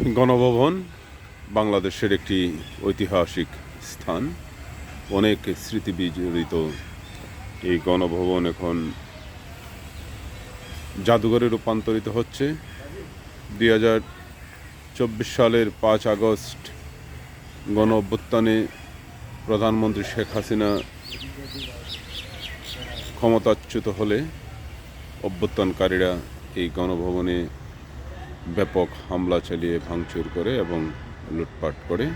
গণভবন বাংলাদেশের একটি ঐতিহাসিক স্থান। অনেক স্মৃতি বিজড়িত এই গণভবন এখন জাদুঘরে রূপান্তরিত হচ্ছে। 2024 সালের 5 আগস্ট গণ অভ্যুত্থানে প্রধানমন্ত্রী শেখ হাসিনা ক্ষমতাচ্যুত হলে অভ্যুত্থানকারীরা এই গণভবনে ব্যাপক হামলা চালিয়ে ভাঙচুর করে এবং লুটপাট করে।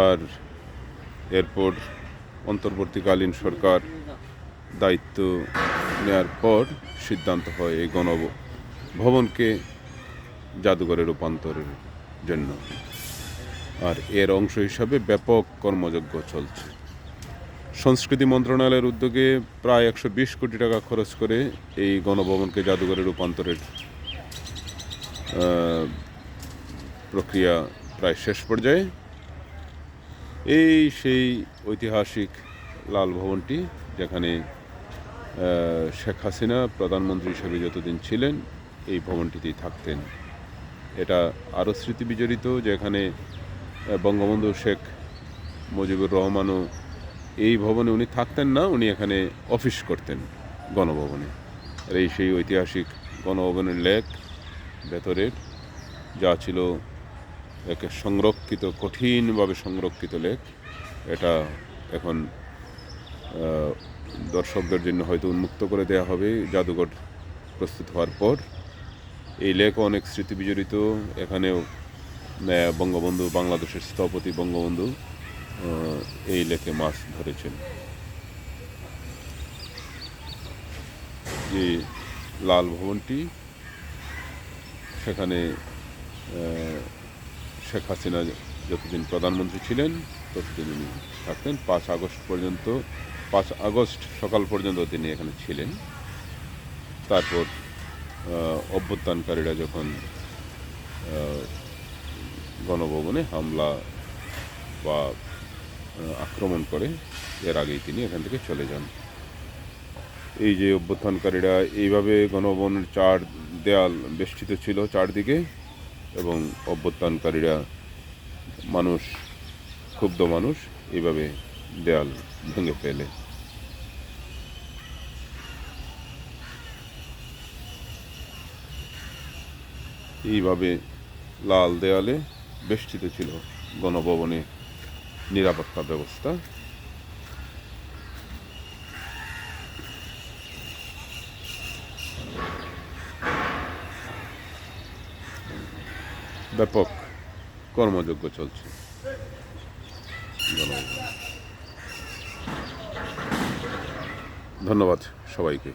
আর এরপর অন্তর্বর্তীকালীন সরকার দায়িত্ব নেওয়ার পর সিদ্ধান্ত হয় এই গণভবনকে জাদুঘরে রূপান্তরের জন্য। আর এর অংশ হিসাবে ব্যাপক কর্মযজ্ঞ চলছে। সংস্কৃতি মন্ত্রণালয়ের উদ্যোগে প্রায় 120 কোটি টাকা খরচ করে এই গণভবনকে জাদুঘরে রূপান্তরের প্রক্রিয়া প্রায় শেষ পর্যায়ে। সেই ঐতিহাসিক লাল ভবনটি, যেখানে শেখ হাসিনা প্রধানমন্ত্রী হিসেবে যতদিন ছিলেন এই ভবনটিতেই থাকতেন। এটা আরও স্মৃতি বিজড়িত, যেখানে বঙ্গবন্ধু শেখ মুজিবুর রহমানও এই ভবনে উনি থাকতেন না, উনি এখানে অফিস করতেন গণভবনে। আর সেই ঐতিহাসিক গণভবনের লেক ভেতরের যা ছিল একে সংরক্ষিত, কঠিনভাবে সংরক্ষিত লেক, এটা এখন দর্শকদের জন্য হয়তো উন্মুক্ত করে দেওয়া হবে জাদুঘর প্রস্তুত হওয়ার পর। এই লেকও অনেক স্মৃতি বিজড়িত। এখানেও বঙ্গবন্ধু, বাংলাদেশের স্থপতি বঙ্গবন্ধু এই লেকে মাছ ধরেছেন। যে লাল ভবনটি, সেখানে শেখ হাসিনা যতদিন প্রধানমন্ত্রী ছিলেন ততদিন উনি থাকতেন। 5 আগস্ট সকাল পর্যন্ত তিনি এখানে ছিলেন। তারপর অভ্যুত্থানকারীরা যখন গণভবনে হামলা বা আক্রমণ করে, এর আগেই তিনি এখান থেকে চলে যান। এই যে অভ্যুত্থানকারীরা এইভাবে গণভবনের 4 দেয়াল বেষ্টিত ছিল চারদিকে, এবং অভ্যুত্থানকারীরা ক্ষুব্ধ মানুষ এইভাবে দেয়াল ভেঙে ফেলে। এইভাবে লাল দেয়ালে বেষ্টিত ছিল গণভবনে নিরাপত্তা ব্যবস্থা। ব্যাপক কর্মযজ্ঞ চলছে গণভবনে। ধন্যবাদ সবাইকে।